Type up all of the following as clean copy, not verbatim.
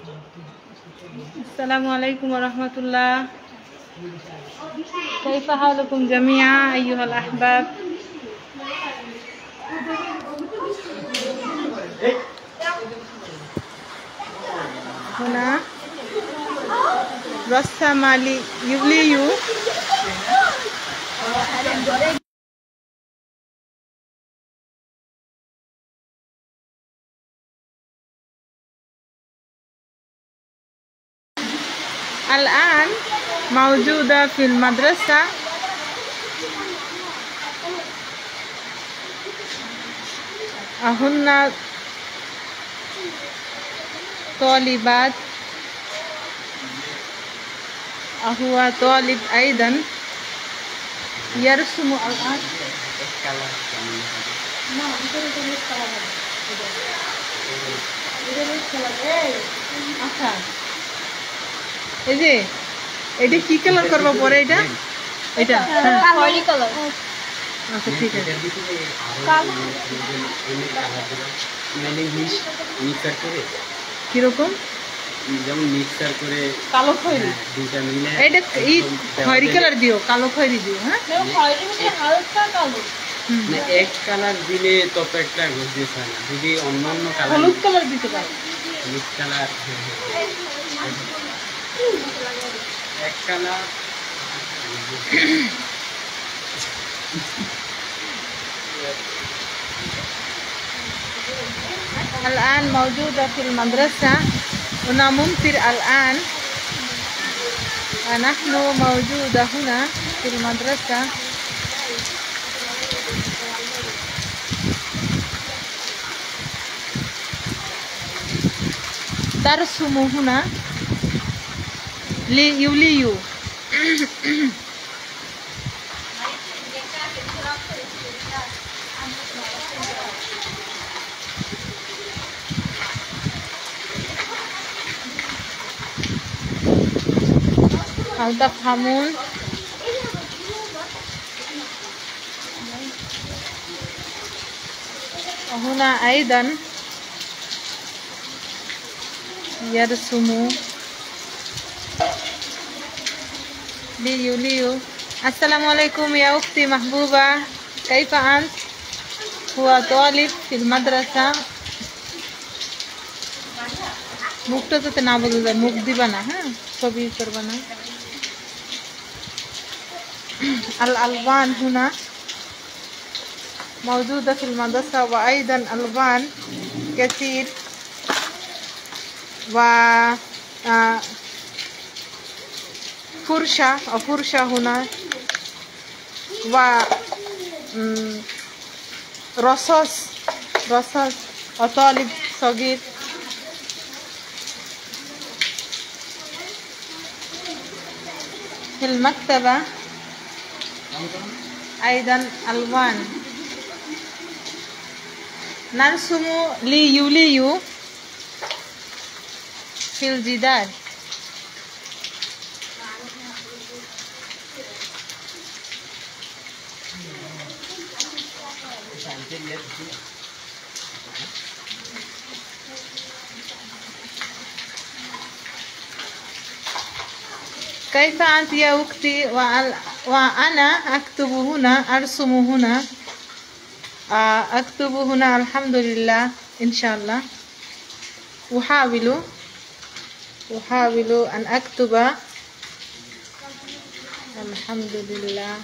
Assalamualaikum warahmatullah. Kaifa halukum jami'a ayyuhal ahbab. Huna Rassamali Yubliyu الآن موجودة في المدرسة. هن طالبات، هو طالب أيضا يرسم الآن. এই যে এটা কি কালার করব পরে এটা খয়েরি কালার। আচ্ছা ঠিক আছে। মিক্সার করে কিরকম যেমন মিক্সার করে কালো খয়েরি দুইটা মিলে এটা এই খয়েরি কালার দিও, কালো খয়েরি দিও। হ্যাঁ খয়েরি মানে হালকা কালো। মানে এক কালার দিলে তত একটা গজিয়ে হয় না, যদি অন্য অন্য কালার হলুদ কালার দিতে পারো। হলুদ কালার এক কালার الآن موجودة في المدرسة، هنا ممطر الآن، ونحن موجودة هنا في المدرسة. ترسم هنا ليوليو. هل تفهمون؟ وهنا أيضا يرسم ليوليو. السلام عليكم يا أختي محبوبة، كيف أنت؟ هو طالب في المدرسة. মুখটা যাতে না বোঝা যায়, মুখ দিবা না, হ্যাঁ ছবি করবা না। الألوان هنا موجودة في المدرسة، وأيضا ألوان كثير، و فرشة هنا، و رصاص وطالب صغير. في المكتبة أيضا ألوان. نرسم ليوليو في الجدار. كيف أنت يا أختي؟ وأنا أكتب هنا، أرسم هنا، أكتب هنا الحمد لله إن شاء الله. أحاول أن أكتب الحمد لله.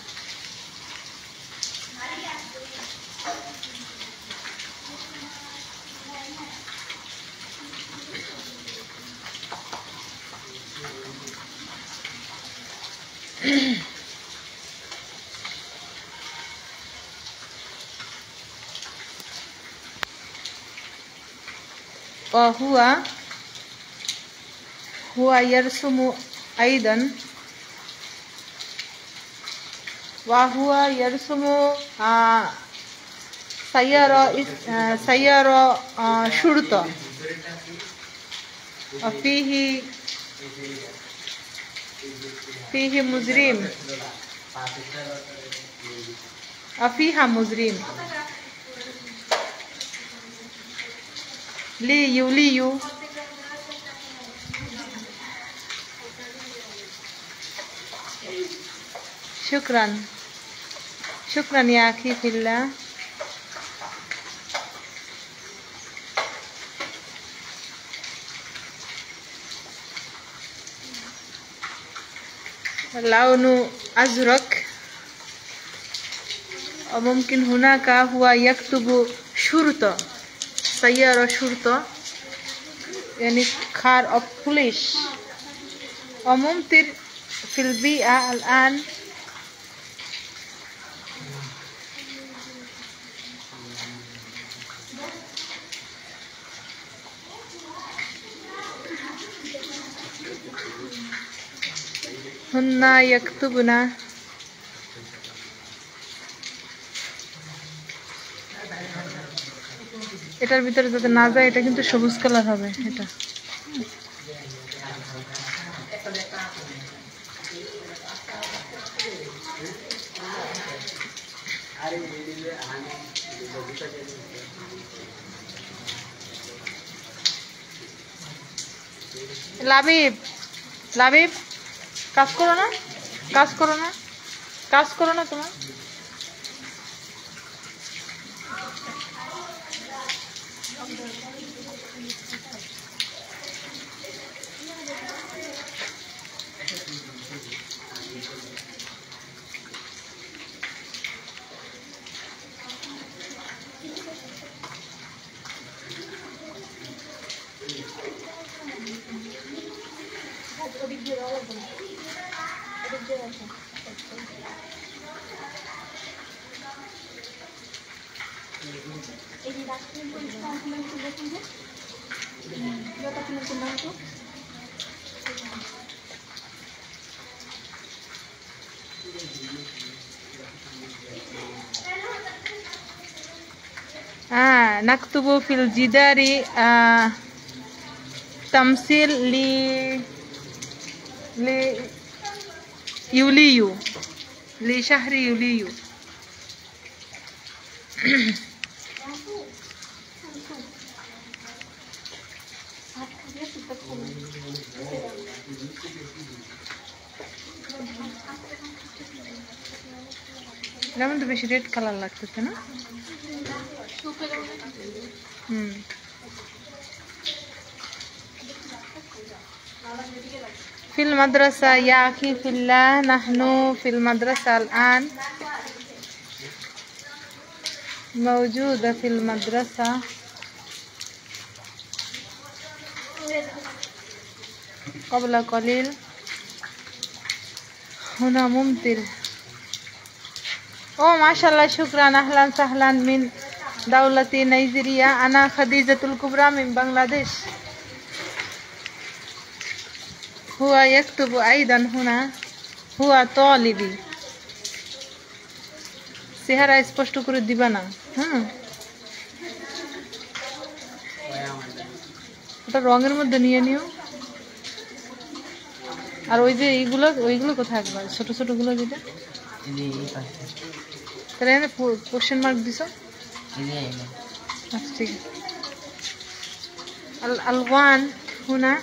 وهو يرسم أيضا، وهو يرسم سيارة شرطة، فيه مجرم، فيها مجرم. ليوليو شكرا شكرا يا أخي في الله. اللون أزرق، وممكن هناك هو يكتب شرطة، سيارة شرطة يعني car of police. وممطر في البيئة الآن. هن يكتبن এটার ভিতরে যাতে না যায়, এটা কিন্তু সবুজ কালার হবে। এটা লাবিব লাবিব কাজ করো না, কাজ করো না, কাজ করো না তোমার। نكتب في الجدار تمثيل يوليو، لشهر يوليو. যেমন তো বেশি রেড কালার লাগতেছে না। في المدرسة يا أخي في الله، نحن في المدرسة الآن، موجودة في المدرسة. قبل قليل هنا ممطر. أوه ما شاء الله، شكرا، أهلا وسهلا من دولة نيجيريا. أنا خديجة الكبرى من بنغلاديش. هو يكتب أيضا هنا، هو طالبي। চেহারা স্পষ্ট করে দিবা না। ওটা রঙের মধ্যে নিয়ে নিও। আর ওই যে ওইগুলো কোথায় একবার ছোট ছোট গুলো যেটা তাহলে কোশ্চেন মার্ক দিছো। আচ্ছা ঠিক আছে। الألوان هنا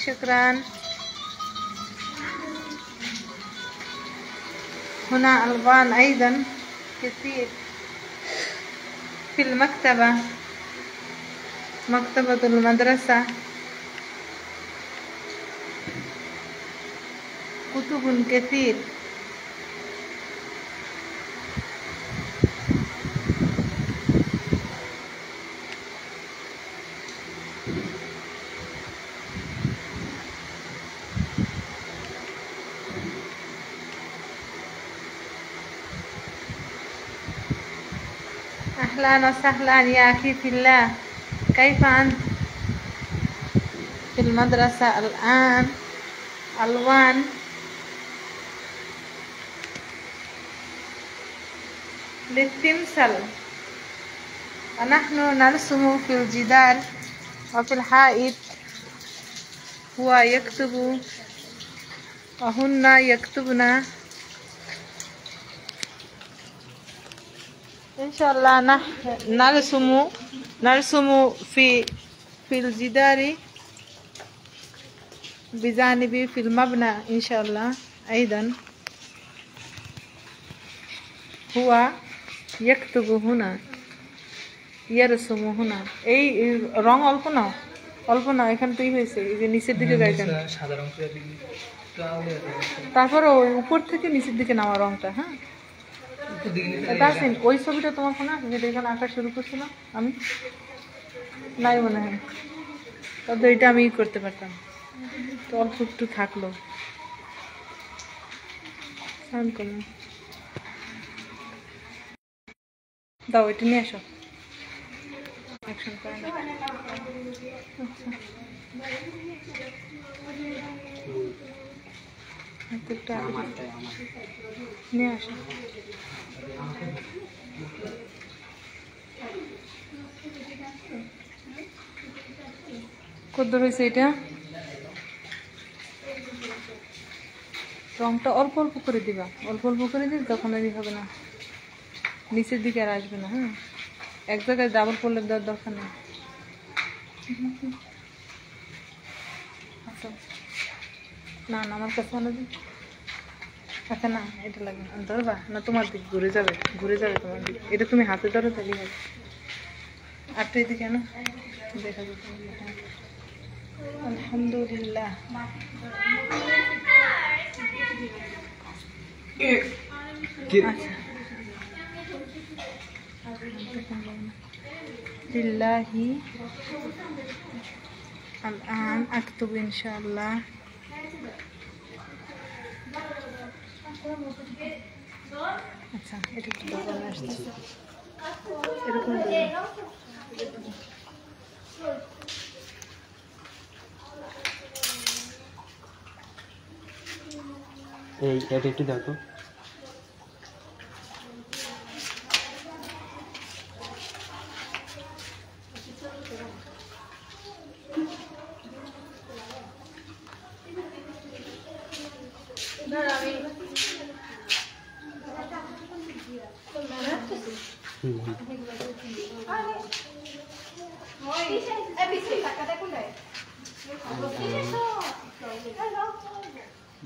شكرا. هنا ألوان أيضا كثير في المكتبة، مكتبة المدرسة، كتب كثير. أهلا وسهلا يا أخي في الله، كيف أنت؟ في المدرسة الآن ألوان للتمثال، ونحن نرسم في الجدار وفي الحائط. هو يكتب وهن يكتبن. إن شاء الله نرسم في फिल जिदारी बिजानिबी फिल मबना इंशाअल्लाह अयदन हुआ यक्तुबु हुना ইয়ারসুমু হুনা। এই রং অল্প না এখান থেকেই হয়েছে, এই যে নিচের দিকে গাইছেন তারপরে ওই উপর থেকে নিচের দিকে নামা রংটা। হ্যাঁ ওই ছবিটা তোমার ফোনে আছে যেটা এখানে আঁকা শুরু করছিল আমি নাই মনে হয়, তবে এটা আমি করতে পারতাম তো অল্প একটু থাকলো। দাও এটা নিয়ে আসো। অ্যাকশন করে না। আচ্ছা নিয়ে আসো। কত হয়েছে এটা? রংটা অল্প অল্প করে দিবা, অল্প অল্প করে দিলে তখন আর হবে না, নিচের দিকে আর আসবে না। হ্যাঁ এক জায়গায় ডাবল করলে দেওয়ার দরকার নেই। আচ্ছা না আমার কাছে মনে দিন। আচ্ছা না এটা লাগবে না, ধরবা না তোমার দিক ঘুরে যাবে তোমার দিক। এটা তুমি হাতে ধরো তাহলেই হবে। আটটা এদিকে না দেখা যাবে। আলহামদুলিল্লাহ আচ্ছা লিল্লাহি আল-আন আকতুব ইনশাআল্লাহ। আচ্ছা এটা একটু দোকানে আসছে এরকম এই এটা একটু দাও তো।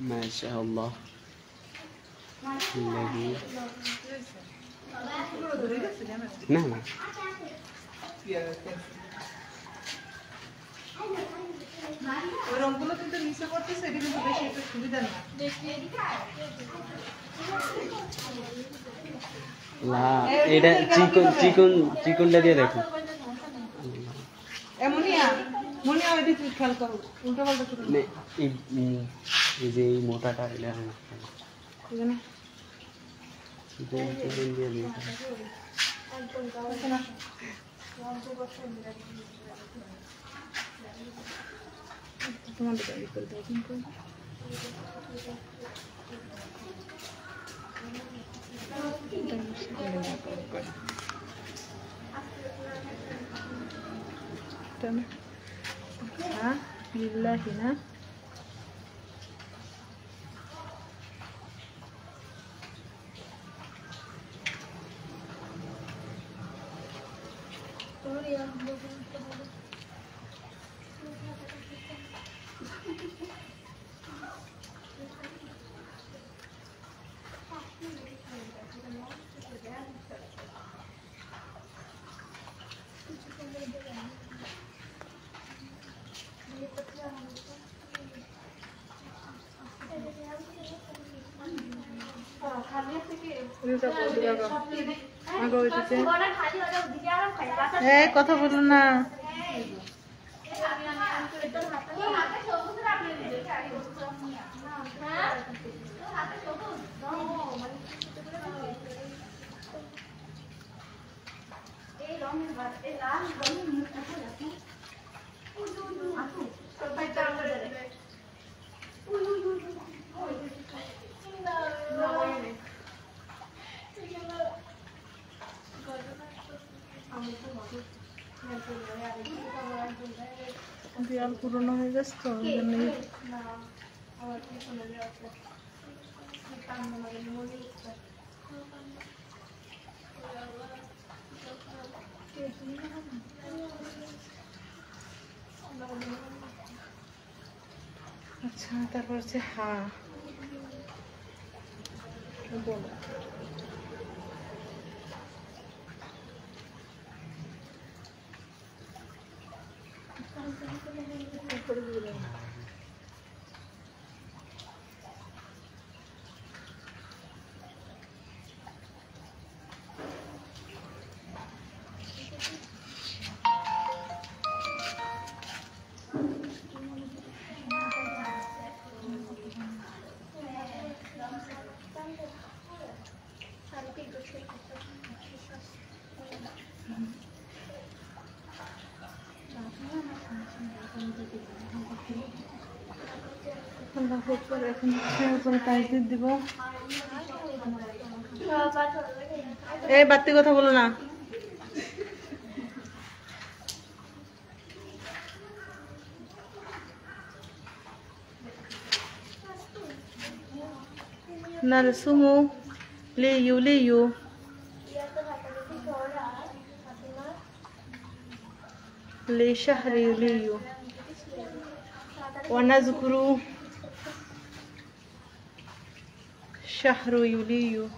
মাশাআল্লাহ না না ওই রংগুলো কিন্তু নিচে করতেছে, এটা কিন্তু বেশি একটা সুবিধা না। এটা চিকনটা দিয়ে দেখো। এমনিয়া মনে হয় দিকে খেয়াল করো, উল্টো পাল্টা করো না এই যে এই মোটাটা এটা এখানে চিকন দিয়ে দিই। তোমার তৈরি করে দাও কিন্তু লিল্লাহি না কথা বলো না। দেয়াল পুরনো হয়ে গেছে তো ওই জন্যই আচ্ছা তারপর হচ্ছে হ্যাঁ বলো এখন উপরে টাইস দিব এই বাড়তি কথা বলো না narsumu liyu لشهر يوليو ونذكر شهر يوليو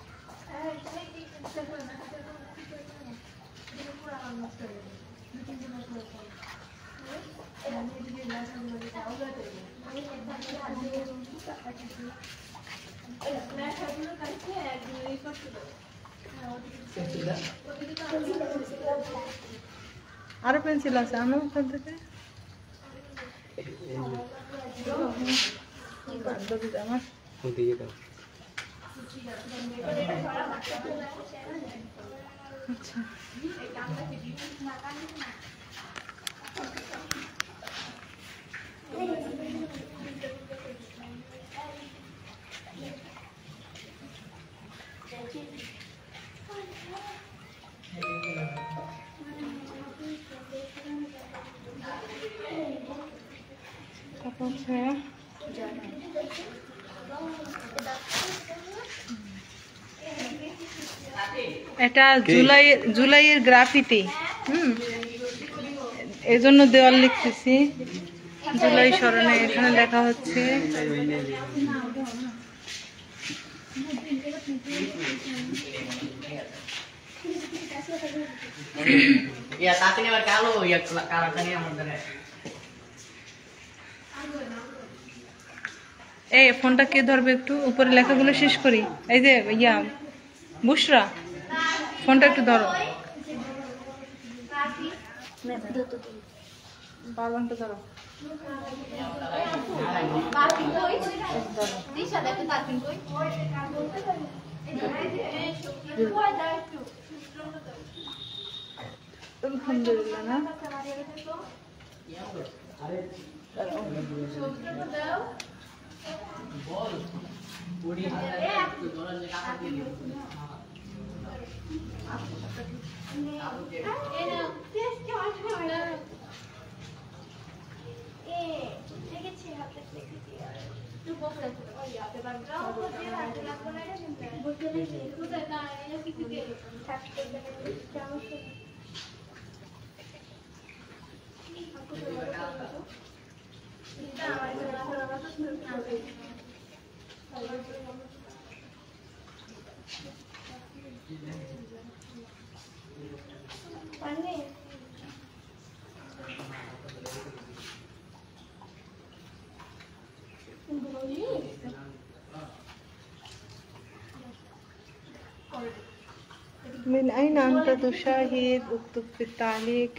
আরো পেন্সিল আছে আনো ওখান থেকে আমার আচ্ছা এটা জুলাইয়ের গ্রাফিতি এই জন্য দেওয়াল লিখতেছি জুলাই স্মরণে এখানে লেখা হচ্ছে এই ফোনটা কে ধরবে একটু উপরে লেখাগুলো শেষ করি এই যে ইয়া বুশরা ফোনটা একটু ধরো বাবানটা ধরো আলহামদুলিল্লাহ না من أين أنت تشاهد؟ اكتب في التعليق.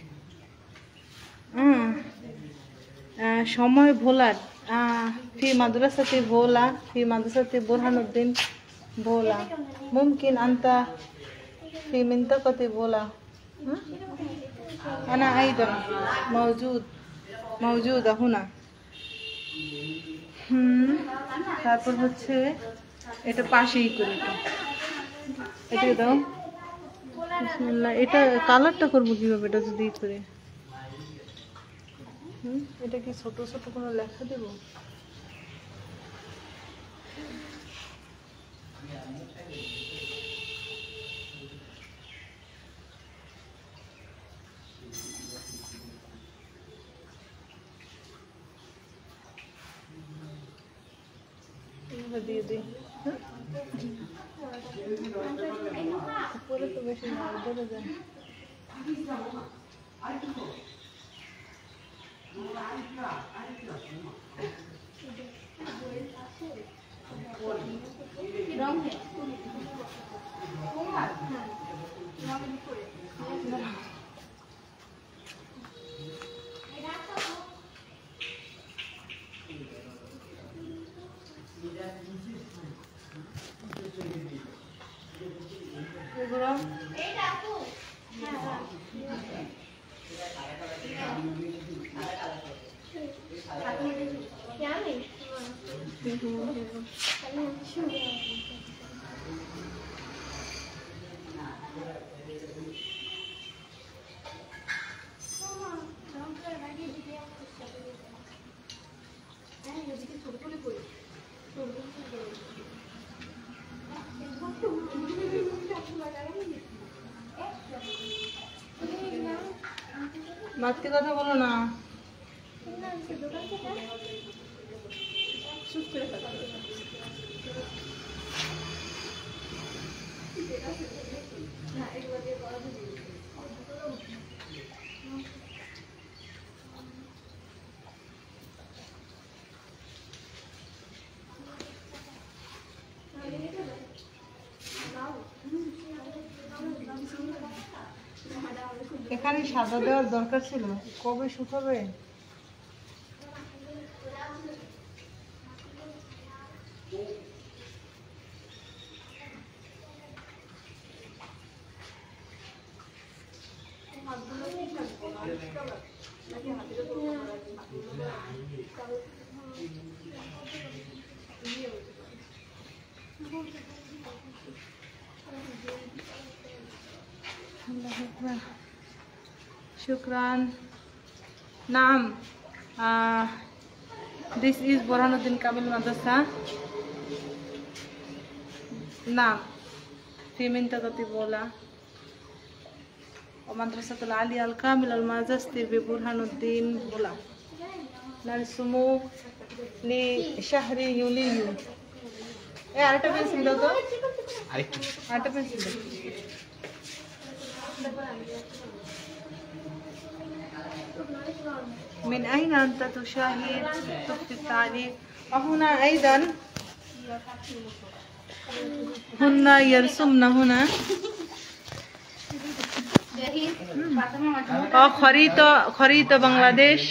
সময় ভোলার في مدرسة ভোলা في مدرسة برهان الدين ভোলা ممكن أنت في منطقة ভোলা أنا أيضا موجودة هنا তারপর হচ্ছে এটা পাশেই করি এটা দাও বিসমিল্লাহ এটা কালারটা করব কিভাবে এটা যদি করে এটা কি ছোট ছোট কোনো লেখা দেব এটা দিয়ে দিই। উপরে তো বেশি না, ধরে যায়। এগুলো বাড়তি কথা বলো না। এখানে সাদা দেওয়ার দরকার ছিল, কবে শুকাবে? Shukran. Naam. This is Burhanuddin Kamil Madrasa. Naam. في منطقة بولا ومدرسة العالية الكامل الماجستير ببرهان الدين بولا. نرسم لشهر يوليو. ايه আরেকটা পেন্সিল দাও তো, আরেকটা পেন্সিল দাও। من أين أنت تشاهد؟ تكتب التعليق. وهنا أيضا هن يرسمن هنا خريطة بنغلاديش.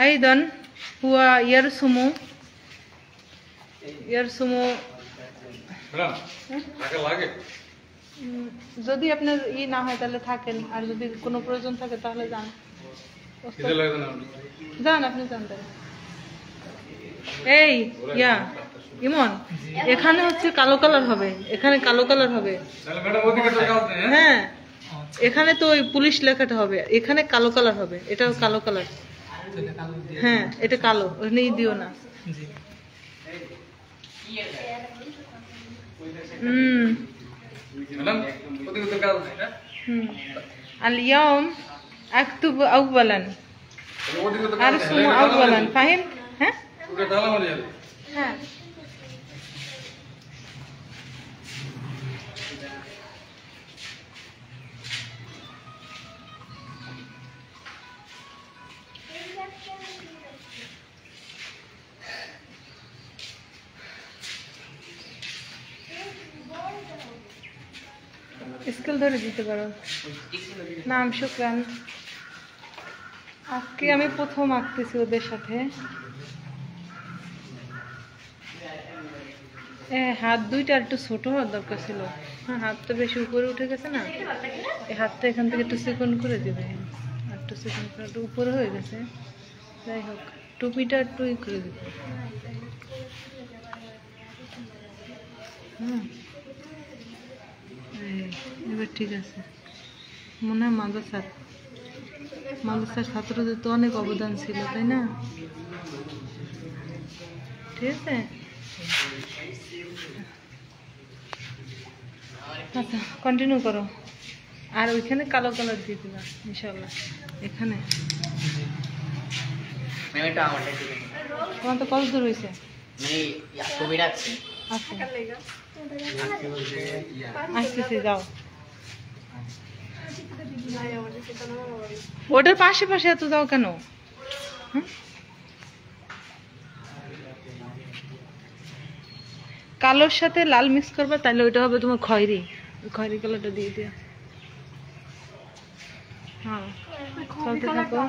أيضا هو يرسم যদি আপনার না হয় তাহলে থাকেন, আর যদি কোনো প্রয়োজন থাকে তাহলে যান, আপনি যান। এই ইমন, এখানে হচ্ছে কালো কালার হবে, এখানে কালো কালার হবে। হ্যাঁ, এখানে তো ওই পুলিশ লেখাটা হবে, এখানে কালো কালার হবে, এটাও কালো কালার। হ্যাঁ, এটা কালো, ওখানে দিও না। اليوم أكتب أولا أرسم أولا. فاهم؟ ها؟ ها. স্কেল ধরে দিতে পারো। নাম শুকরান। আজকে আমি প্রথম আঁকতেছি ওদের সাথে। হাত দুইটা একটু ছোট হওয়ার দরকার ছিল। হ্যাঁ, হাতটা বেশি উপরে উঠে গেছে না, এই হাতটা এখান থেকে একটু চিকন করে দেবে, একটু চিকন করে, একটু উপরে হয়ে গেছে। যাই হোক, টুপিটা একটু ই করে দেবে। এবার ঠিক আছে। মনে হয় মাদ্রাসার ছাত্রদের তো অনেক অবদান ছিল, তাই না? ঠিক আছে, আচ্ছা কন্টিনিউ করো। আর ওইখানে কালো কালার দিয়ে দিবা ইনশাআল্লাহ। এখানে এটা আমারটা ঠিক আছে তোমার তো কত দূর হয়েছে? মানে ছবি রাখছি আচ্ছা আসতেছি, যাও। ওটার পাশে পাশে এত যাও কেন? হুম? কালোর সাথে লাল মিক্স করবে, তাহলে ওইটা হবে তোমার খয়েরি। খয়েরি কালারটা দিয়ে দিও। হ্যাঁ চলতে থাকো।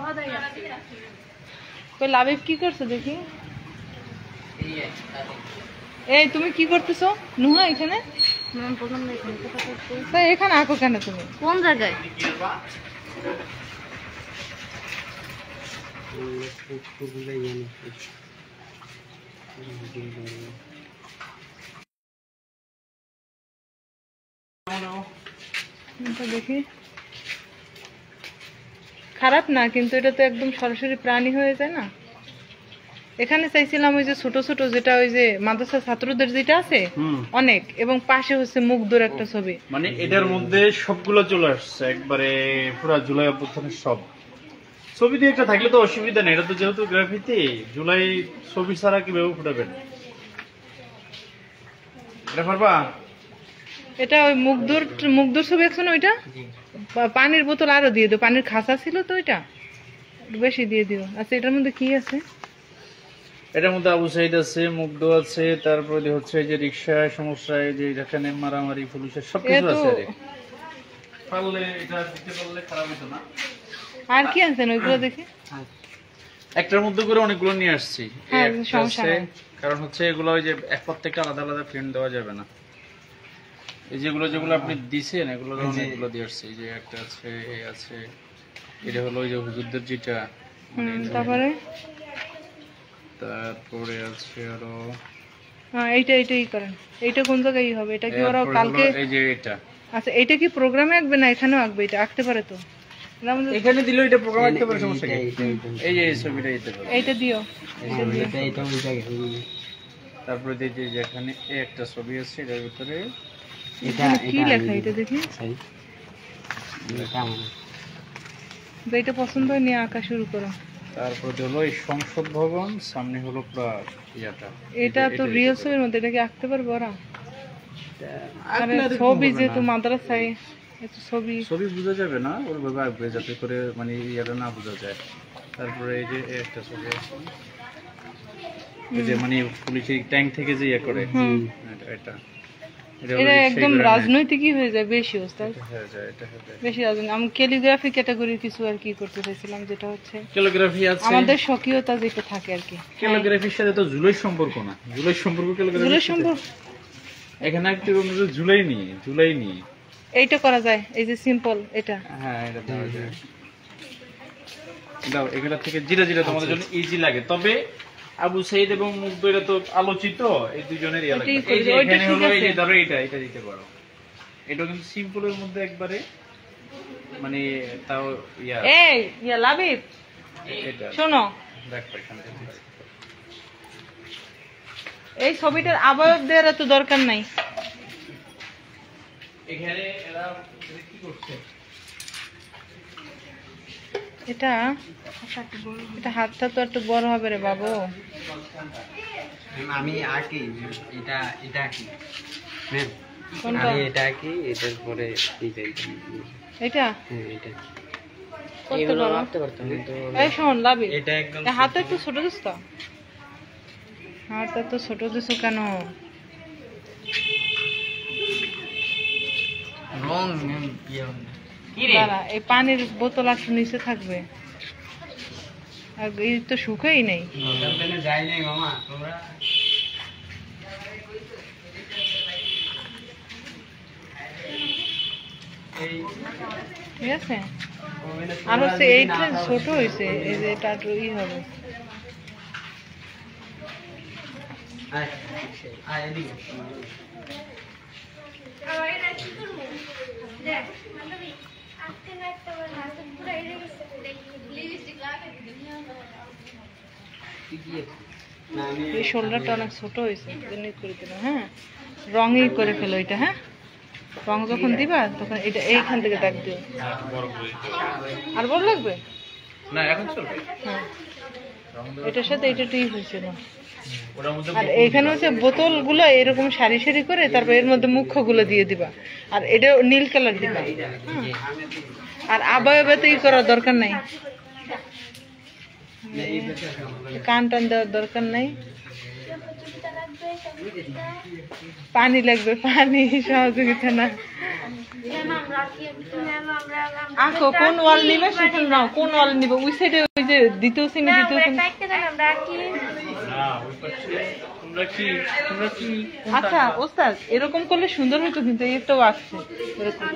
কই লাবিব কি করছো দেখি? এই তুমি কি করতেছো নুহা এখানে? তা এখানে আঁকো কেন তুমি? কোন জায়গায়? এটা দেখি, খারাপ না, কিন্তু এটা তো একদম সরাসরি প্রাণী হয়ে যায় না। এখানে চাইছিলাম ওই যে ছোট ছোট যেটা ওই যে মাদ্রাসা ছাত্রদের যেটা আছে অনেক, এবং পাশে হচ্ছে মুগ্ধর একটা ছবি। মানে এটার মধ্যে সবগুলো চলে আসছে একবারে পুরা জুলাই অভ্যুত্থানের সব ছবি দিয়ে একটা থাকলে তো অসুবিধা নেই। এটা তো যেহেতু গ্রাফিতি, জুলাই ছবি ছাড়া কিভাবে ফুটাবেন? এটা পারবা? এটা ওই মুগ্ধর ছবি একশো ওইটা। পানির বোতল আরো দিয়ে দিও, পানির খাসা ছিল তো ওইটা একটু বেশি দিয়ে দিও। আচ্ছা এটার মধ্যে কি আছে? এটার মধ্যে আবু সাইদ আছে, মুগ্ধ আছে, তারপরে হচ্ছে এই যে রিক্সা সমস্যা, এই যে যেখানে মারামারি পুলিশের সবকিছু আছে। আরে পারলে এটা দিতে পারলে খারাপ হতো না। আর কি আনছেন ওইগুলো দেখি? একটার মধ্যে করে অনেকগুলো নিয়ে আসছি। হ্যাঁ, একটা সমস্যা আছে, নাই। কারণ হচ্ছে এগুলো ওই যে এক প্রত্যেকটা আলাদা আলাদা প্রিন্ট দেওয়া যাবে না। এই যেগুলো যেগুলো আপনি দিছেন এগুলো অনেকগুলো দিয়ে আসছে। এই যে একটা আছে, এই আছে, এটা হলো ওই যে হুজুরদের যেটা। তারপরে তারপরে আছে আরো এইটাই করেন। এইটা কোন জায়গায় হবে? এটা কি ওরা তারপরে কালকে? হলো এই যে এটা। আচ্ছা এটা কি প্রোগ্রামে আঁকবে না এখানেও আঁকবে? এটা আঁকতে পারে তো? না, আমাদের- এখানে দিলে এটা প্রোগ্রাম করতে পারে, সমস্যা কি? এই যে এই ছবিটা দিতে পারে। এইটা দিও। এটা ওই জায়গায় তারপরে দেখি যে এখানে এই একটা ছবি আছে, এটার ভিতরে এখানে কি লেখা এটা দেখি? যেটা পছন্দ হয় নিয়ে আঁকা শুরু করো। তারপর হলো এই সংসদ ভবন, সামনে হলো পুরা ইয়াটা। এটা তো রিয়েল ছবির মধ্যে, এটা কি আঁকতে পারবো ওরা? আরে ছবি যেহেতু মাদ্রাসায়, এত ছবি ছবি বোঝা যাবে না, ওর ভাবে আঁকবে যাতে করে মানে ইয়াটা না বোঝা যায়। তারপরে এই যে এই একটা ছবি আছে, এই যে মানে পুলিশের ট্যাঙ্ক থেকে যে ইয়ে করে, এটা এটা হলো এটা সেই একদম ধরনের। রাজনৈতিকই হয়ে যায় বেশি ওস্তাদ, এটা হয়ে যায়, এটা হয়ে যায়। বেশি রাজনৈতিক। আমি ক্যালিগ্রাফি ক্যাটাগরির কিছু আর কি করতে চাইছিলাম, যেটা হচ্ছে ক্যালিগ্রাফি আছে, আমাদের স্বকীয়তা যেটা থাকে আর কি। ক্যালিগ্রাফির সাথে তো জুলাই সম্পর্ক না, জুলাই সম্পর্ক ক্যালিগ্রাফি জুলাই সম্পর্ক এখানে একটু জুলাই নিয়ে এইটা করা যায়, এই যে সিম্পল এটা। হ্যাঁ এটা দেওয়া যায়। দাও এগুলা থেকে জিরা জিরা তোমাদের জন্য ইজি লাগে। তবে আবু সাইদ এবং মুগ্ধ এটা তো আলোচিত, এই দুজনের ইয়া লাগবে। ওইটাই এই যে ওইটা এখানে ঠিক হলো এই যে আছে। ধরো এটা দিতে পারো। এটা কিন্তু সিম্পলের মধ্যে একবারে মানে তাও ইয়া এই ইয়া লাবিব এটা শোনো, দেখো এখানে এই ছবিটার আবয়ব দেওয়ার এত দরকার নাই। এখানে এরা কি করছে? এটা এটা হাতটা তো একটু বড় হবে রে বাবু। আমি আঁকি, এটা এটা আঁকি হ্যাঁ, কোনটা? আমি এটা আঁকি, এটার পরে এটা এটা করতে এগুলো পারো? আঁকতে পারতাম কিন্তু এই শোন লাবিব, এটা একদম এই হাতটা একটু ছোট দিস তো, হাতটা তো ছোট দিস কেন? রং ইয়ে দাঁড়া, এই পানির বোতল একটু নিচে থাকবে, আর এই তো শুকাই নেই। ওখানে যাই নাই মামা তোমরা। এই ঠিক আছে, আর হচ্ছে এইটা ছোট হয়েছে, এই যে এটা একটু ই হবে। আয় আয় এদিকে না আমি এই শোল্ডারটা অনেক ছোট হয়েছে, জন্যই করে দিলাম। হ্যাঁ রঙই করে ফেলো এটা। হ্যাঁ রং যখন দিবা তখন এটা এইখান থেকে দাগ দিও। বড় করে দিতে হবে। আর বড় লাগবে না এখন চলবে। হ্যাঁ এটার সাথে এটা ঠিক হয়েছিল। ওটার মধ্যে আর এইখানে হচ্ছে বোতলগুলো এরকম সারি সারি করে তারপর এর মধ্যে মুখ্যগুলো দিয়ে দিবা। আর এটা নীল কালার দিবা। আর আবায়াবাতে ই করার দরকার নাই, কান টান দেওয়ার দরকার নাই। পানি লাগবে, পানি সহযোগিতা না। আঁকো কোন ওয়াল নিবে সেখানে নাও, কোন ওয়াল নিবে ওই সাইডে ওই যে দ্বিতীয় সিমে দ্বিতীয় সিমে। না ওই পাশে তোমরা কি আচ্ছা ওস্তাদ এরকম করলে সুন্দর হতো কিন্তু এটাও আসছে এরকম,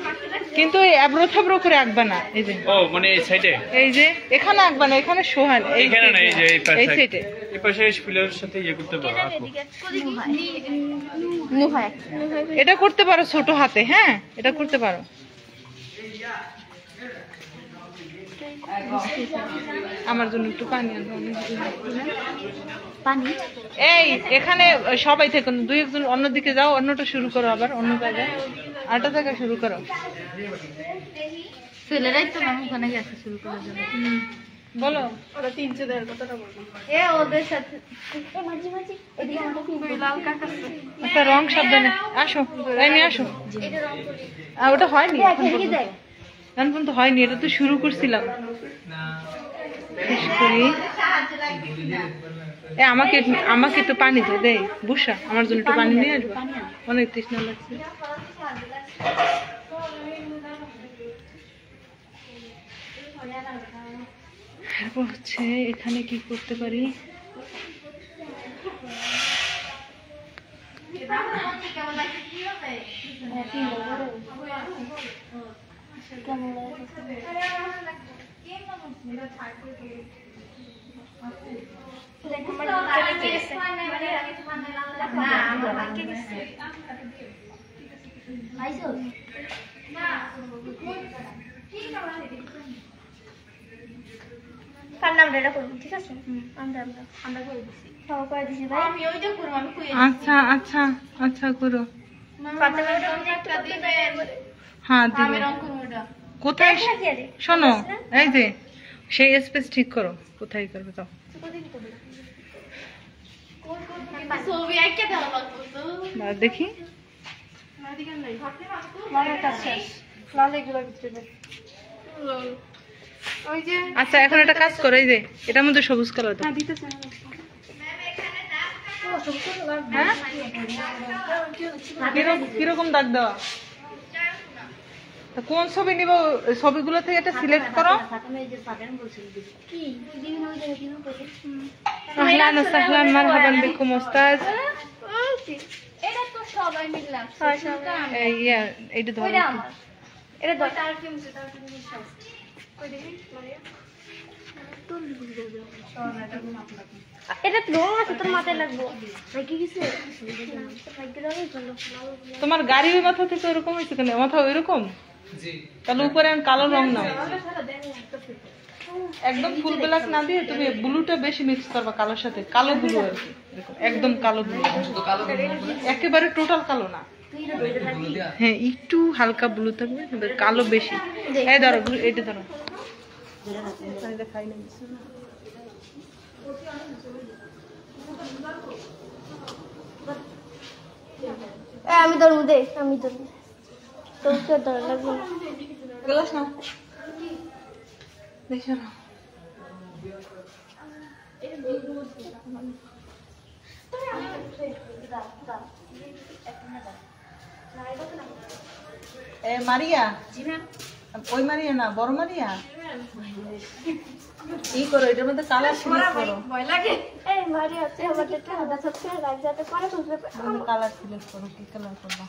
কিন্তু এই আব্রো থাব্রো করে আঁকবা না। এই যে ও মানে এই সাইডে, এই যে এখানে আঁকবা না, এখানে সোহান এইখানে না, এই যে এই পাশে, এই সাইডে এই পাশে ফিলারের সাথে ইয়ে করতে পারো। আপু এটা করতে পারো ছোট হাতে। হ্যাঁ এটা করতে পারো। আমার জন্য একটু পানি আনবো। পানি এই এখানে সবাই থেকে দুই একজন অন্যদিকে যাও, অন্যটা শুরু করো, আবার অন্য জায়গায় আরেকটা জায়গায় শুরু করো। ছেলেরাই তো না ওখানে গেছে শুরু করার জন্য। বলো এ ওদের সাথে মাঝে মাঝে এদিকে আমাদের পিঙ্ক লাল কাকাছে একটা রং সাবধানে আসো, এই নিয়ে আসো। ওটা হয়নি এখন পর্যন্ত, এখন পর্যন্ত হয়নি, এটা তো শুরু করছিলাম। শেষ করি। আমাকে আমাকে একটু পানি দে দেই বুসা, আমার জন্য একটু পানি নিয়ে আসবো, অনেক তৃষ্ণা লাগছে। তারপর হচ্ছে এখানে কি করতে পারি, কার নাম রেডা করব ঠিক আছে আমরা করে দিছি সব করে দিছি ভাই আমি ওইটা করব আমি কই আচ্ছা আচ্ছা আচ্ছা করো। ফাতেমা ওটা একটা দিবে হ্যাঁ দিবে। আমি রং করব ওটা কোথায় শোনো, এই যে সেই স্পেস ঠিক করো, কোথায় করবে তো ছবি আইকে দাও লাগতো তো দেখি। আচ্ছা এখন একটা কাজ করো, এই যে এটার মধ্যে সবুজ কালার দাও। হ্যাঁ কিরকম দাগ দেওয়া, তা কোন ছবি নিব, ছবিগুলো থেকে একটা সিলেক্ট করো। কি দিন ওই যে দিন করে আহলান ওয়া সাহলান মারহাবান বিকুম ওস্তাদ। এটা তো সবাই মিললাম এই এইটা ধরো। ওইটা আমার এটা দশ আর কি মুছে তার কি সব কই দেখি মারিয়া তোর বুঝে দাও এটা তো রং আছে তোর মাথায় লাগবো কি কিছু তোমার গাড়ির মাথা থেকে ওরকম হয়েছে কেন, মাথা ওইরকম, তাহলে উপরে আমি কালো রং নাও, একদম ফুল ব্ল্যাক না দিয়ে তুমি ব্লুটা বেশি মিক্স করবা কালোর সাথে, কালো ব্লু আর কি, এরকম একদম কালো ব্লু, একেবারে টোটাল কালো না। হ্যাঁ একটু হালকা ব্লু থাকবে, কিন্তু কালো বেশি। এই ধরো এইটা ধরো, আমি ধরবো দে আমি ধরবো তোর তো ধরা লাগবে না গ্লাস নাও দেখো না। এ মারিয়া, ওই মারিয়া না, বড় মারিয়া, এই করো এটার মধ্যে কালার সিলেক্ট করো। ভয় লাগে এই মারি আছে আমাদের একটা হাদা সবকে রাখ যাতে পরে বুঝবে কালার সিলেক্ট করো, কি কালার করবা।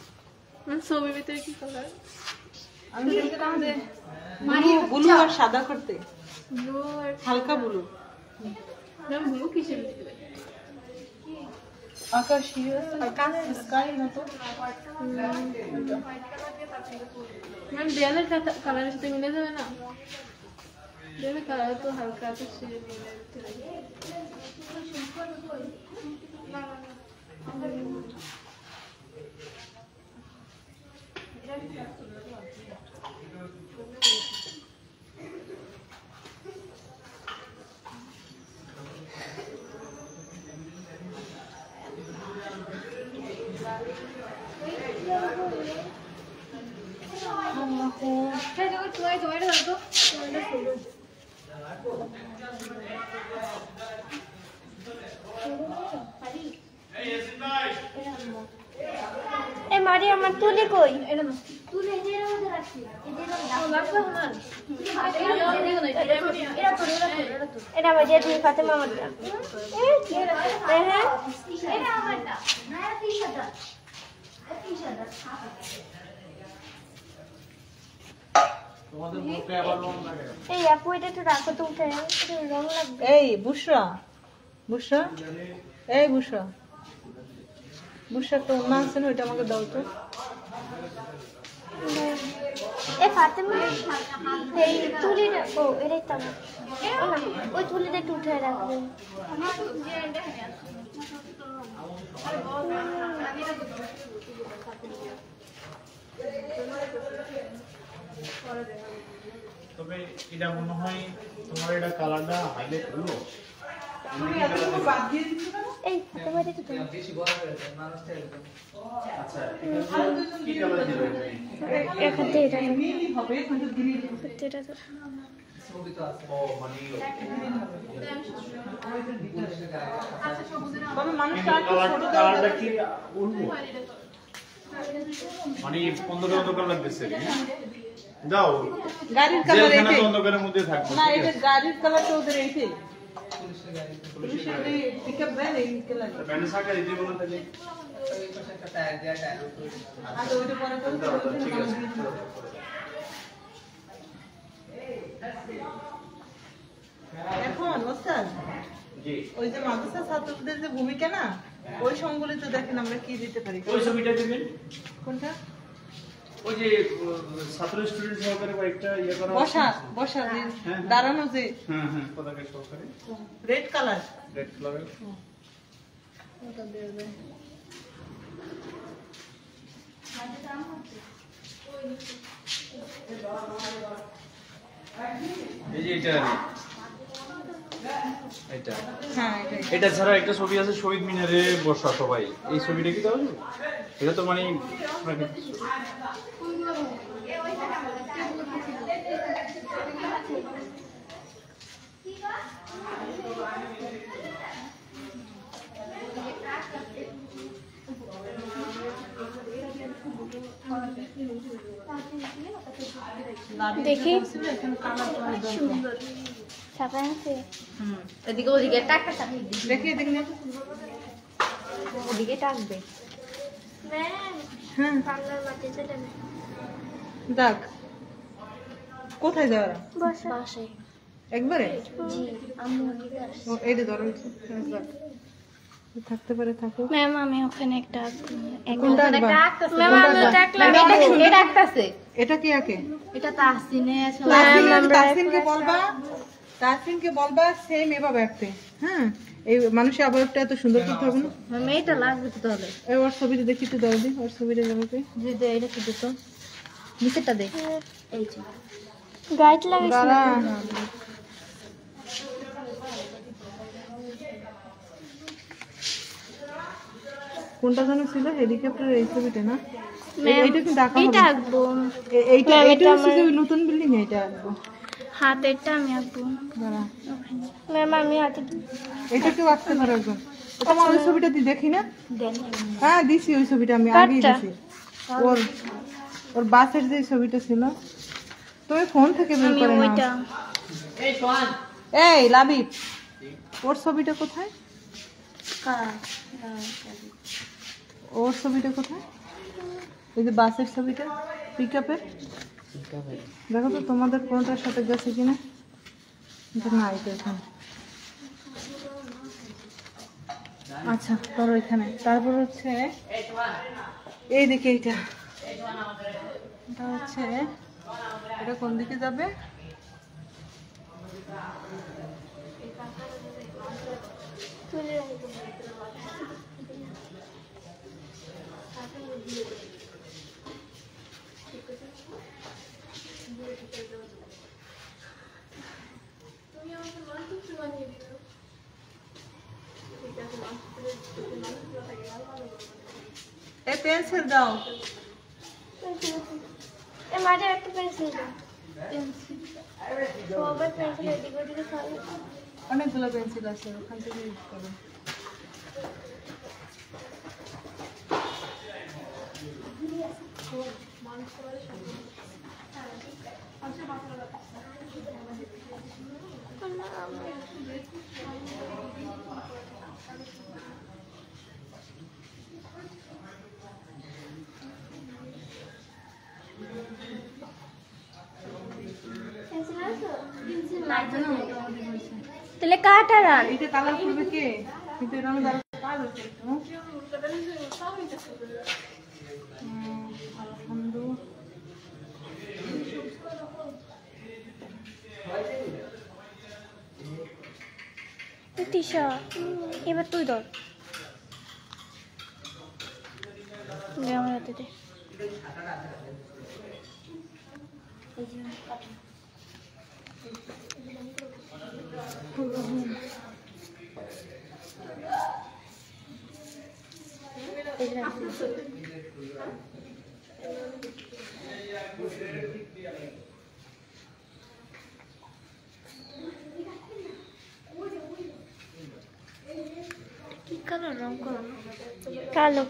ছবির ভিতরে কি কালার আমি বলছিলাম যে ব্লু আর সাদা করতে, ব্লু আর হালকা ব্লু, না ব্লু কিসের ভিতরে আকাশী আকাশ স্কাই না তো ম্যাম দেয়ালের কালারের সাথে মিলে যাবে না, দেয়ালের কালার তো হালকা তো সে মিলে এ মারি আমার তুলি কই তুলি এদের মধ্যে রাখছি এটা বাজে তুই ফাতেমা আমারটা হ্যাঁ হ্যাঁ এটা আমারটা না তিনটা এই আপু এটা একটু রাখো তো উঠে একটু রং লাগবে এই বুশরা বুশরা এই বুশরা বুশরা তো না আছে না, ওইটা আমাকে দাও তো। এ ফাতেমা এই তুলিটা ও এটাই তো আমার ও না, ওই তুলিটা একটু উঠে রাখবে তবে এটা মনে হয় তোমার এটা কালারটা হাইলাইট হলো। এই ফাতেমা এটা তো তুমি আচ্ছা কি কালার দিবে এখান থেকে এটা হবে কিন্তু গ্রিন এটা তো ও মানে তবে মানুষ কালারটা কি উঠবো মানে অন্ধকার লাগতেছে দাও গাড়ির কালার যেখানে এইটাই তো অন্ধকারের মধ্যে থাকবে না, এটা গাড়ির কালার তো ওদের এইটাই পুলিশের এই পিকআপ ভ্যান এই কালার। ব্যান্ড সাকা দিতে বলো তাহলে আর ওইটা পরে করে ঠিক আছে এখন ওস্তাদ জি ওই যে মাদ্রাসা ছাত্রদের যে ভূমিকা না, ওই সংবলিত দেখেন আমরা কি দিতে পারি। ওই ছবিটা দিবেন কোনটা? ওই যে ছাত্র স্টুডেন্ট সহকারে কয়েকটা ইয়ে করা বসা বসা যে দাঁড়ানো যে হ্যাঁ হ্যাঁ পতাকা সহকারে রেড কালার রেড কালারের ওটা দিয়ে দেয়। এই যে এটা এটা হ্যাঁ এটাই। এটা ছাড়া একটা ছবি আছে শহীদ মিনারে বসা সবাই, এই ছবিটা কি তাহলে এটা তো মানে প্রাকৃতিক ছবি। দেখি এখন কালার করা দরকার। ছাপা আছে এদিকে ওদিকে টাকা সাথে দেখি এদিকে নিয়ে। ওদিকে টাকবে ম্যাম হ্যাঁ পার্লার মাঠে চলে না দেখ কোথায় যাওয়া বসে বসে একবারে জি আম্মু ওদিকে আসছে ও এইটা ধরো থাকতে পারে থাকো। ম্যাম আমি ওখানে একটা কোনটা আঁকবা? ম্যাম আমি ওটা আঁকলাম এটা আঁকতাছে এটা কি আঁকে? এটা তাহসিনে তাহসিনকে বলবা, তাহসিনকে বলবা সেম এভাবে আঁকতে। হ্যাঁ এই মানুষের অবয়বটা এত সুন্দর করতে হবে না। মেয়েটা লাগবে তো তাহলে এই ওর ছবিটা দেখি একটু দাও দি, ওর ছবিটা যাবে যদি এটা কি দিত নিচেরটা দে এই যে গাইড লাগাইছি দাঁড়া। কোনটা যেন ছিল হেলিকপ্টারের এই ছবিটা না? ম্যাম এইটা কিন্তু আঁকা এটা হবে। আঁকবো এইটা ম্যাম, এইটা এটা হচ্ছে যে আমার- ওই নতুন বিল্ডিং এইটা আঁকবো। হাতেরটা আমি আঁকবো দাঁড়া ম্যাম আমি হাতে এটা কেউ আঁকতে পারো একজন। তোমার ওই ছবিটা দি দেখি না? দেন হ্যাঁ দিছি ওই ছবিটা আমি আগেই কারটা? দিছি। ওর ওর বাসের যে ছবিটা ছিল তুমি ফোন থেকে বের আমি করে ওইটা নাও। এই লাবিব ওর ছবিটা কোথায়? ওর ছবিটা কোথায়? এই যে বাসের ছবিটা পিকআপের দেখো তো তোমাদের কোনটার সাথে গেছে কিনা। এটা না এটা এখানে। আচ্ছা ধরো এখানে। তারপর হচ্ছে এই দিকে এইটা এটা হচ্ছে এটা কোন দিকে যাবে? তুলে রাখবো এই পেন্সিল দাও। এ মাঝে একটা পেন্সিল দাও সবাই পেন্সিল এদিকে ওদিকে খাবে। অনেকগুলো পেন্সিল আছে, ওখান থেকে ইউজ করো। তাহলে কাটা রান এটা কালার করবে কে? কিন্তু এটা আমি দাঁড়াতে পারবো একটু। আলহামদু তিশা, এবার তুই ধর। দে আমার হাতে দে। কি কালার রং করো? কালো।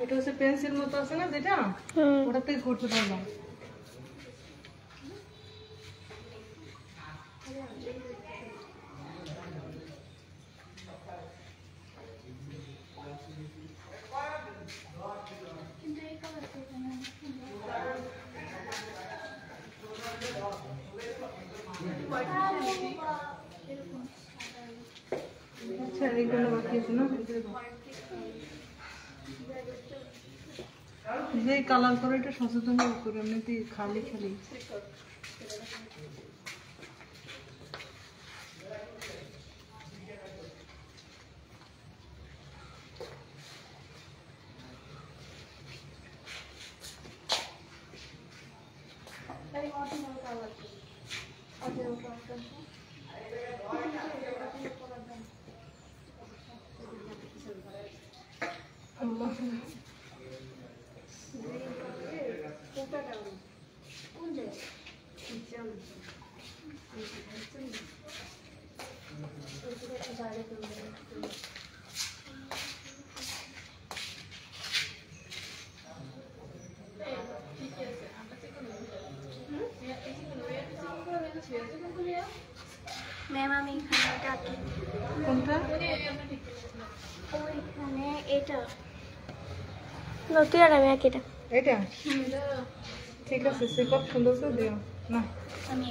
এটা হচ্ছে পেন্সিল মতো আছে না যেটা, ওটা থেকে করতে পারলাম। আচ্ছা এইগুলো বাকি আছে না, যে কালার করে এটা সচেতন করে, এমনিতে খালি খালি আল্লাহ। ম্যাম আমি এখানে ডাকি। কোনটা? ওইখানে এটা নতুন আর আমি এটা এটা ঠিক আছে, সে কত সুন্দর করে দিও না। আমি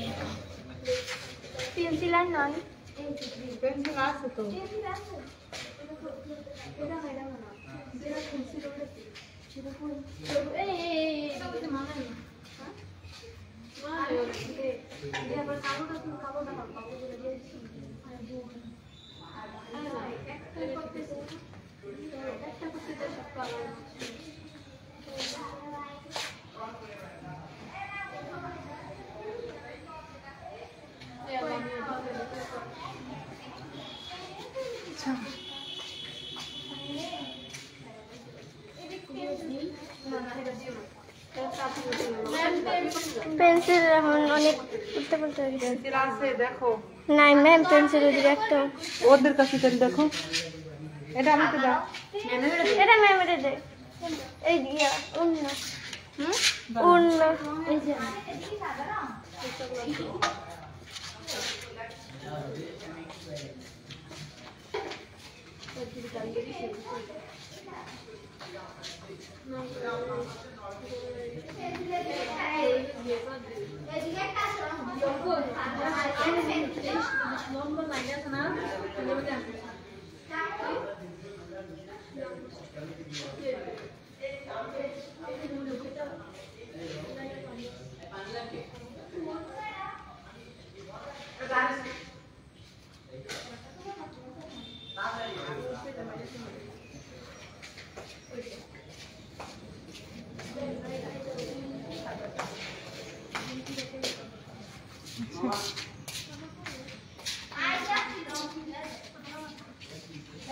পেন্সিল আর নয়, পেন্সিল আছে তো, পেন্সিল এখন অনেক উল্টে পাল্টে হয়ে গেছে। পেন্সিল আছে দেখো, নাই ম্যাম পেন্সিল ওদিকে একটা ওদের কাছে তাহলে দেখো, এটা আমাকে দাও। এটা ম্যাম এটা দে এই দিয়া অন্য অন্য এই যে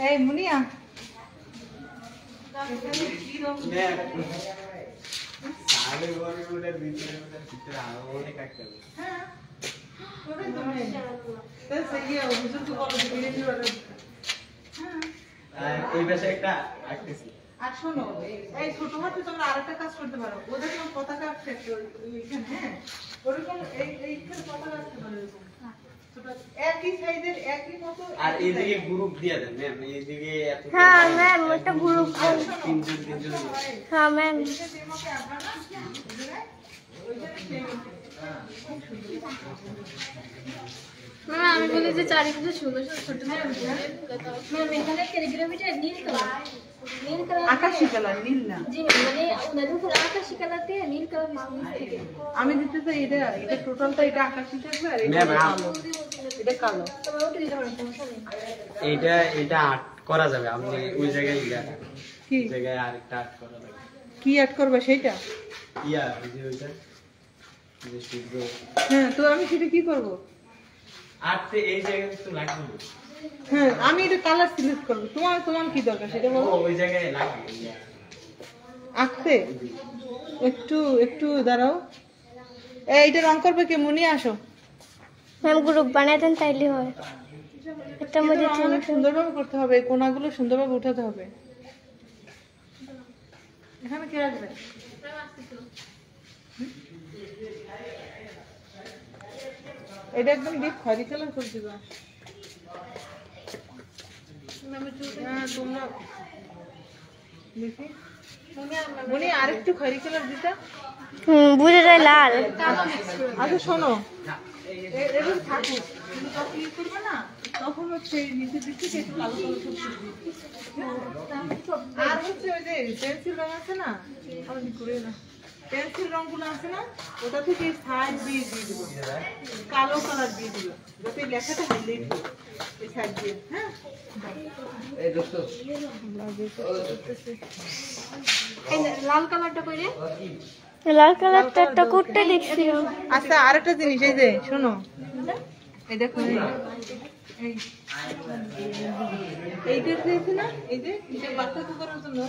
এই মুনিয়া, এই পাশে একটা আঁকতেছি। আর শোনো, এই ছোট হাতে তোমরা আরেকটা কাজ করতে পারো, ওদের কোনো পতাকা আঁকতে ওইখানে, হ্যাঁ ওরকম এইখানে পতাকা আঁকতে পারো এরকম ছোট, একই সাইজের একই মতো। আর এইদিকে গ্রুপ দিয়ে দেন ম্যাম, এইদিকে এত হ্যাঁ ম্যাম ওটা গ্রুপ তিনজন তিনজন হ্যাঁ ম্যাম আমি বলি যে চারিদিকে সুন্দর ছোট ম্যাম এখানে ক্যালিগ্রাফিটা নীল কালার আকাশি কালার, নীল না। জি ম্যাম মানে ওনাদের উপর আকাশি কালার দিয়ে নীল কালার থেকে আমি দিতে চাই এটা, এটা টোটালটা এটা আকাশি থাকবে আর এটা ম্যাম, কালো, এটা কালো। তবে ওটা দিতে পারেন সমস্যা নেই। এটা আর্ট করা যাবে। আপনি ওই জায়গায় কি ওই জায়গায় আরেকটা আর্ট করা যাবে। কি অ্যাড করবে সেইটা? ওই যে ওইটা যে সূর্য হ্যাঁ, তো আমি সেটা কি করব? আর্টে এই জায়গায় একটু লাগবে না? হ্যাঁ, আমি এটা কালার সিলেক্ট করব। তোমার তোমার কি দরকার সেটা বলো। ওই জায়গায় লাগবে আঁকতে একটু একটু দাঁড়াও। এইটা রং করবে কে? মুনি আসো। ম্যাম গ্রুপ বানায় দেন তাইলে হয় এটার মধ্যে কিন্তু অনেক সুন্দরভাবে করতে হবে, এই কোণাগুলো সুন্দরভাবে উঠাতে হবে। এখানে কে রাখবে? এটা একদম ডিপ খয়েরি কালার করে দিবা। হ্যাঁ, তোমরা দেখি মুনি আরেকটু খয়েরি কালার দিতা। বুঝে যায় লাল আচ্ছা শোনো, এরকম থাকুক, কিন্তু যখন ই করবে না তখন হচ্ছে এই নিচের দিক থেকে একটু কালো কালো করে দিবি। আর হচ্ছে ওই যে পেন্সিল রং আছে না, আমার ঘুরে না, পেন্সিল রংগুলো আছে না, ওটা থেকে সাইড দিয়ে দিয়ে দিবো, কালো কালার দিয়ে দিবো, যাতে লেখাটা হাইলাইট হয় এই সাইড দিয়ে। হ্যাঁ, লাল কালারটা কইরে লাল কালারটা একটা করতে দেখছিলাম আচ্ছা আরেকটা জিনিস, এই যে শোনো, এই দেখো এইটা দিয়েছে না, এই যে এটা পার্থক্য করার জন্য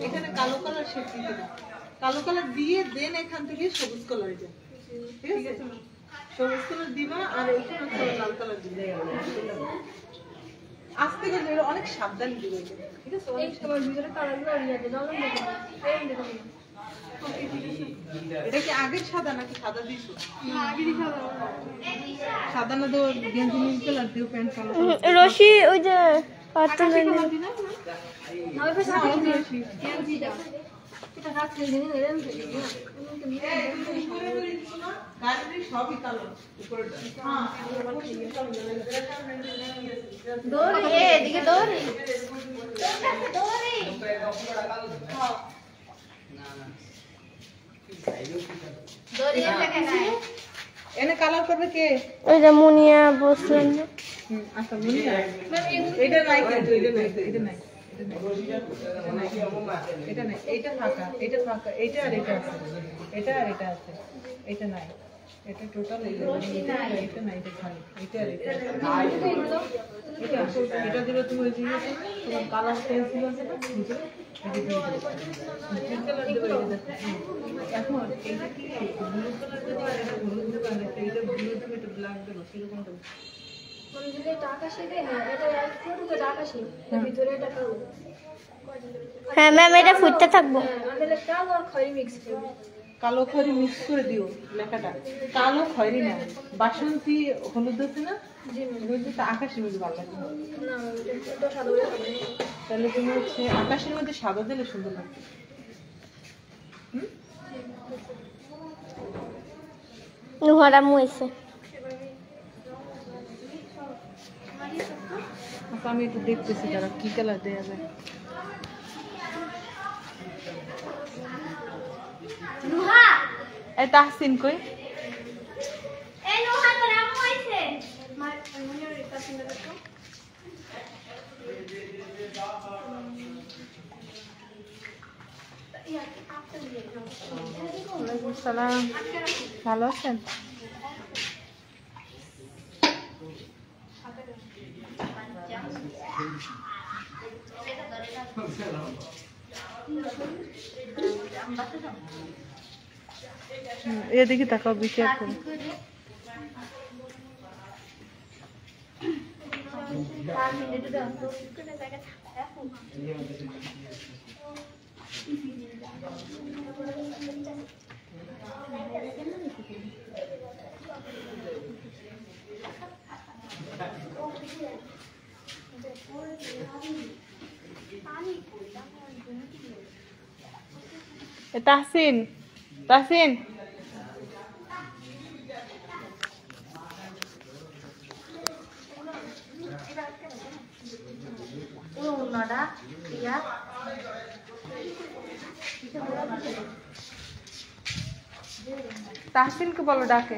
এখানে কালো কালার শেড দিতে হবে। কালো কালার দিয়ে দেন এখান থেকে সবুজ কালার যায়, ঠিক আছে? সবুজ কালার দিবা আর এখানে হচ্ছে লাল কালার দিবে। আস্তে করে অনেক সাবধান দিবে, ঠিক আছে? এই সবার ভিতরে কালারগুলো ইয়া দিয়ে দাও না এই দেখো এটা কি আগের সাদা নাকি সাদা দিছো? সাদা না তো গেঞ্জি নীল কালার দিও, প্যান্ট কালো রশি ওই যে পাতল আমি তো সাথে দিয়েছি কেনজি দাও এটা রাখলে জানি না এরকম গাড়ির সবই কালো উপরেটা। হ্যাঁ, দৌড়ি এদিকে দৌড়ি দৌড়ি এনে কালার করবে কে? ওই যে মুনিয়া বসলেন না আচ্ছা মুনি, এটা নাই কিন্তু, এটা নাই, এটা নাই, এটা নাই, এটা ফাঁকা, এটা ফাঁকা, এটা আর এটা আছে, এটা আর এটা আছে, এটা নাই, এটা টোটাল, এটা নাই, এটা খালি, এটা আর এটা। এটা দিলে তুমি ওই যে তোমার কালার পেন্সিল আছে না এখন এইটা কি ব্লু কালার যদি এটা ব্লু দিতে পারে এইটা ব্লু দিবে এটা ব্ল্যাক দেবো সেরকম দেবো মানে যদি এটা আকাশে দেয় না এটা একটু এটা আকাশে ভিতরে এটা কালো হ্যাঁ ম্যাম এটা ফুটতে থাকবো আমাদের কালো আর খয়েরি মিক্স করবে কালো খয়েরি মিক্স করে দিও লেখাটা কালো খয়েরি না বাসন্তী হলুদ আছে না হলুদটা আকাশের মধ্যে ভালো লাগে না এটা সাদা হয়ে যাবে তাহলে তুমি হচ্ছে আকাশের মধ্যে সাদা দিলে সুন্দর লাগবে নুহারা মুইছে আচ্ছা আমি একটু দেখতেছি তারা কি কালার দেওয়া যায় নুহা এই তাহসিন কই এই নুহা তোর আম্মু আইছে মার মনে হয় এটা সুন্দর দেখো ওয়ালাইকুম সালাম ভালো আছেন এদিকে তাকাও বিচার করো তাহসিন তাহসিন তাহসিনকে বলো ডাকে